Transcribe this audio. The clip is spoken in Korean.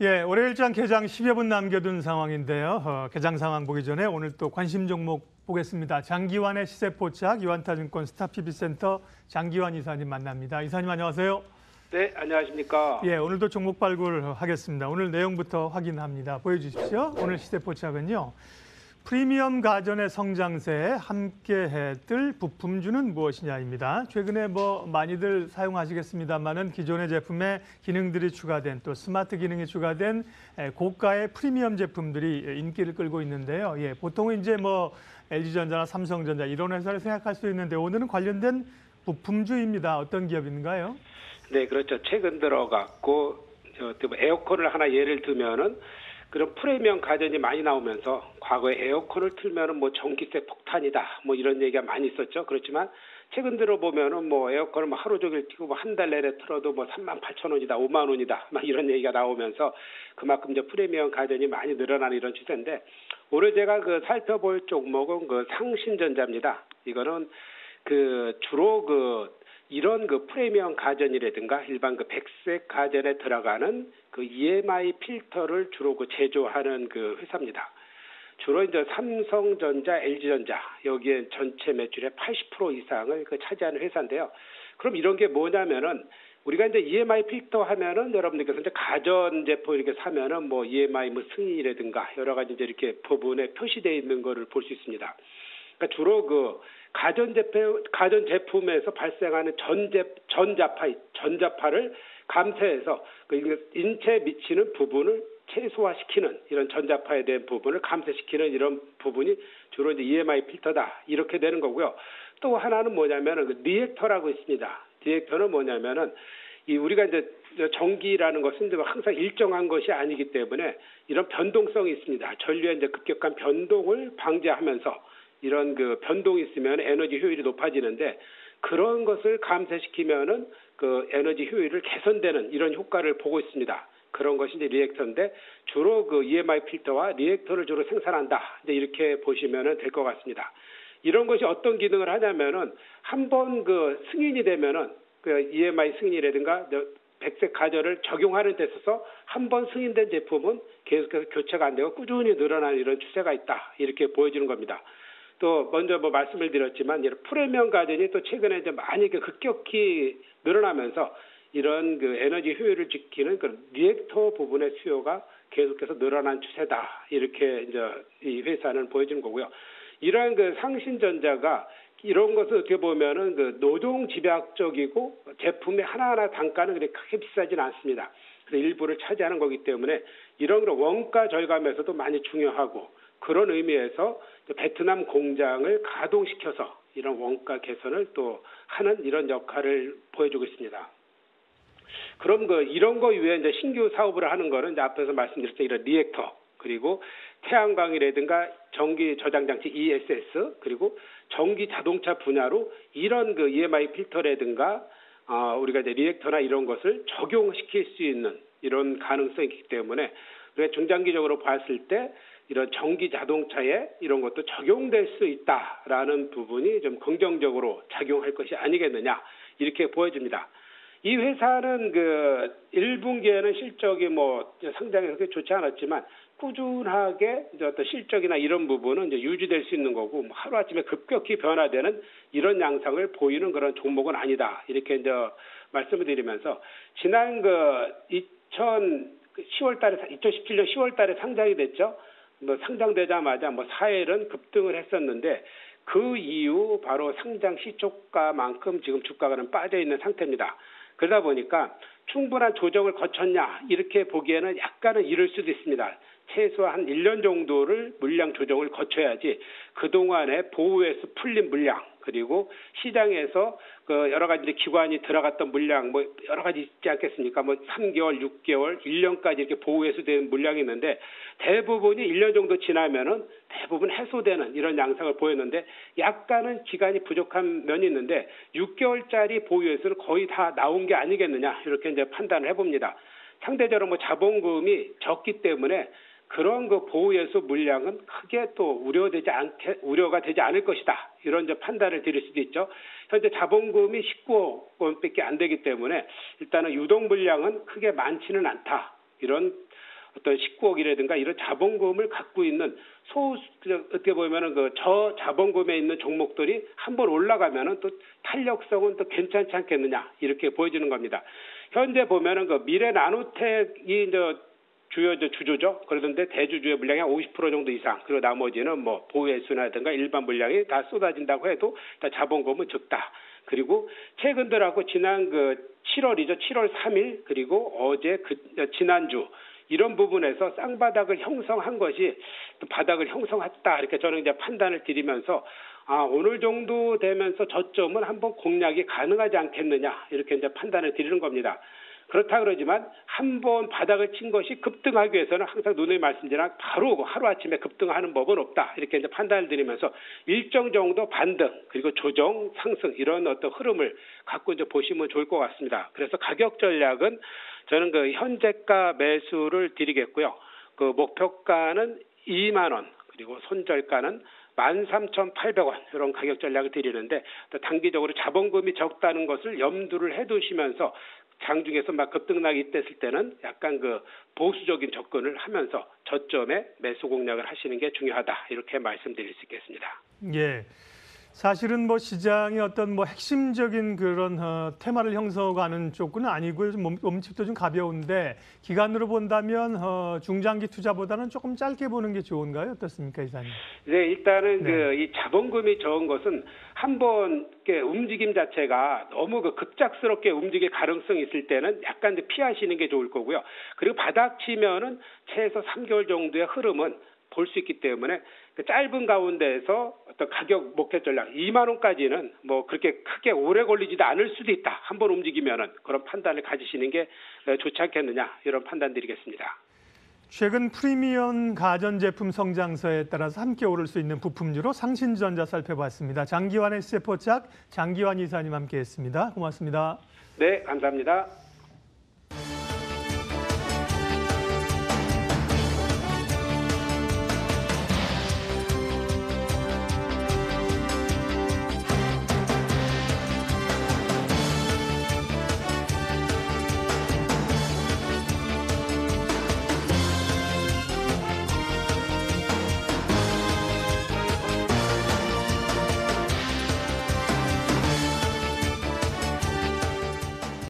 예, 월요일장 개장 10여 분 남겨둔 상황인데요. 개장 상황 보기 전에 오늘 또 관심 종목 보겠습니다. 장기환의 시세포착, 유한타증권 스타PB센터 장기환 이사님 만납니다. 이사님 안녕하세요. 네, 안녕하십니까. 예, 오늘도 종목 발굴하겠습니다. 오늘 내용부터 확인합니다. 보여주십시오. 오늘 시세포착은요. 프리미엄 가전의 성장세에 함께해뜰 부품주는 무엇이냐입니다. 최근에 많이들 사용하시겠습니다만은 기존의 제품에 기능들이 추가된 또 스마트 기능이 추가된 고가의 프리미엄 제품들이 인기를 끌고 있는데요. 예, 보통은 이제 LG전자나 삼성전자 이런 회사를 생각할 수 있는데 오늘은 관련된 부품주입니다. 어떤 기업인가요? 네, 그렇죠. 최근 들어갔고 에어컨을 하나 예를 들면은 그런 프리미엄 가전이 많이 나오면서 과거에 에어컨을 틀면은 전기세 폭탄이다 이런 얘기가 많이 있었죠. 그렇지만 최근 들어 보면은 에어컨을 하루 종일 튀고 한 달 내내 틀어도 38,000원이다, 5만 원이다 이런 얘기가 나오면서 그만큼 이제 프리미엄 가전이 많이 늘어나는 이런 추세인데 올해 제가 살펴볼 종목은 상신전자입니다. 이거는 주로 이런 프리미엄 가전이라든가 일반 백색 가전에 들어가는 EMI 필터를 주로 제조하는 회사입니다. 주로 이제 삼성전자, LG전자 여기에 전체 매출의 80% 이상을 차지하는 회사인데요. 그럼 이런 게 뭐냐면은 우리가 이제 EMI 필터 하면은 여러분들께서 이제 가전 제품 이렇게 사면은 EMI 승인이라든가 여러 가지 이제 이렇게 부분에 표시되어 있는 거를 볼 수 있습니다. 그러니까 주로 가전 제품에서 발생하는 전자파를 감쇄해서 인체에 미치는 부분을 최소화시키는 이런 전자파에 대한 부분을 감쇄시키는 이런 부분이 주로 이제 EMI 필터다 이렇게 되는 거고요. 또 하나는 뭐냐면은 리액터라고 있습니다. 리액터는 뭐냐면은 우리가 이제 전기라는 것은 항상 일정한 것이 아니기 때문에 이런 변동성이 있습니다. 전류의 이제 급격한 변동을 방지하면서 이런 변동이 있으면 에너지 효율이 높아지는데 그런 것을 감쇄시키면은 에너지 효율을 개선되는 이런 효과를 보고 있습니다. 그런 것이 이제 리액터인데 주로 EMI 필터와 리액터를 주로 생산한다. 이제 이렇게 보시면은 될 것 같습니다. 이런 것이 어떤 기능을 하냐면은 한번 승인이 되면은 EMI 승인이라든가 백색 가전을 적용하는 데 있어서 한번 승인된 제품은 계속해서 교체가 안 되고 꾸준히 늘어나는 이런 추세가 있다. 이렇게 보여주는 겁니다. 또 먼저 말씀을 드렸지만 프리미엄 가전이 또 최근에 이제 많이 급격히 늘어나면서 이런 에너지 효율을 지키는 리액터 부분의 수요가 계속해서 늘어난 추세다. 이렇게 이제 이 회사는 보여주는 거고요. 이러한 상신전자가 이런 것을 어떻게 보면은 노동 집약적이고 제품의 하나하나 단가는 그렇게 크게 비싸지는 않습니다. 그래서 일부를 차지하는 거기 때문에 이런 원가 절감에서도 많이 중요하고 그런 의미에서 베트남 공장을 가동시켜서 이런 원가 개선을 또 하는 이런 역할을 보여주고 있습니다. 그럼 이런 거 이외에 이제 신규 사업을 하는 거는 이제 앞에서 말씀드렸던 이런 리액터 그리고 태양광이라든가 전기 저장 장치 ESS 그리고 전기 자동차 분야로 이런 EMI 필터라든가 우리가 이제 리액터나 이런 것을 적용시킬 수 있는 이런 가능성이 있기 때문에 중장기적으로 봤을 때 이런 전기 자동차에 이런 것도 적용될 수 있다라는 부분이 좀 긍정적으로 작용할 것이 아니겠느냐 이렇게 보여집니다. 이 회사는 1분기에는 실적이 상당히 그렇게 좋지 않았지만 꾸준하게 이제 어떤 실적이나 이런 부분은 이제 유지될 수 있는 거고 하루아침에 급격히 변화되는 이런 양상을 보이는 그런 종목은 아니다. 이렇게 이제 말씀을 드리면서 지난 2017년 10월 달에 상장이 됐죠. 상장되자마자 4일은 급등을 했었는데 그 이후 바로 상장 시초가만큼 지금 주가는 빠져 있는 상태입니다. 그러다 보니까 충분한 조정을 거쳤냐 이렇게 보기에는 약간은 이를 수도 있습니다. 최소한 1년 정도를 물량 조정을 거쳐야지 그동안에 보호에서 풀린 물량 그리고 시장에서 여러 가지 기관이 들어갔던 물량 여러 가지 있지 않겠습니까? 3개월, 6개월, 1년까지 이렇게 보호해서 된 물량이 있는데 대부분이 1년 정도 지나면은 대부분 해소되는 이런 양상을 보였는데 약간은 기간이 부족한 면이 있는데 6개월짜리 보유해서는 거의 다 나온 게 아니겠느냐 이렇게 이제 판단을 해봅니다. 상대적으로 자본금이 적기 때문에 그런 보호예수 물량은 크게 또 우려가 되지 않을 것이다. 이런 이제 판단을 드릴 수도 있죠. 현재 자본금이 19억 원밖에 안 되기 때문에 일단은 유동 물량은 크게 많지는 않다. 이런 어떤 19억이라든가 이런 자본금을 갖고 있는 어떻게 보면은 그 저자본금에 있는 종목들이 한번 올라가면은 또 탄력성은 또 괜찮지 않겠느냐 이렇게 보여지는 겁니다. 현재 보면은 그 미래 나노텍이 이제 주요 주주죠. 그러던데 대주주의 물량이 한 50% 정도 이상, 그리고 나머지는 뭐 보유회수라든가 일반 물량이 다 쏟아진다고 해도 다 자본금은 적다. 그리고 최근 들하고 지난 그 7월이죠. 7월 3일 그리고 어제 지난주 이런 부분에서 쌍바닥을 형성한 것이 또 바닥을 형성했다. 이렇게 저는 이제 판단을 드리면서 오늘 정도 되면서 저점은 한번 공략이 가능하지 않겠느냐 이렇게 이제 판단을 드리는 겁니다. 그렇다 그러지만 한번 바닥을 친 것이 급등하기 위해서는 항상 누누이 말씀드린 바로 하루아침에 급등하는 법은 없다. 이렇게 이제 판단을 드리면서 일정 정도 반등 그리고 조정, 상승 이런 어떤 흐름을 갖고 이제 보시면 좋을 것 같습니다. 그래서 가격 전략은 저는 그 현재가 매수를 드리겠고요. 그 목표가는 2만 원 그리고 손절가는 13,800원 이런 가격 전략을 드리는데 또 단기적으로 자본금이 적다는 것을 염두를 해두시면서 장중에서 막 급등락이 됐을 때는 약간 그 보수적인 접근을 하면서 저점에 매수 공략을 하시는 게 중요하다 이렇게 말씀드릴 수 있겠습니다. 예. 사실은 뭐 시장의 어떤 뭐 핵심적인 그런 테마를 형성하는 쪽은 아니고요. 좀 몸집도 좀 가벼운데 기간으로 본다면 중장기 투자보다는 조금 짧게 보는 게 좋은가요? 어떻습니까, 이사님? 네, 일단은 네. 이 자본금이 적은 것은 한번 움직임 자체가 너무 급작스럽게 움직일 가능성이 있을 때는 약간 피하시는 게 좋을 거고요. 그리고 바닥 치면은 최소 3개월 정도의 흐름은 볼 수 있기 때문에 짧은 가운데에서 어떤 가격 목표 전략 2만 원까지는 뭐 그렇게 크게 오래 걸리지도 않을 수도 있다. 한번 움직이면은 그런 판단을 가지시는 게 좋지 않겠느냐 이런 판단 드리겠습니다. 최근 프리미엄 가전제품 성장세에 따라서 함께 오를 수 있는 부품주로 상신전자 살펴봤습니다. 장기환의 시세포착 장기환 이사님 함께했습니다. 고맙습니다. 네, 감사합니다.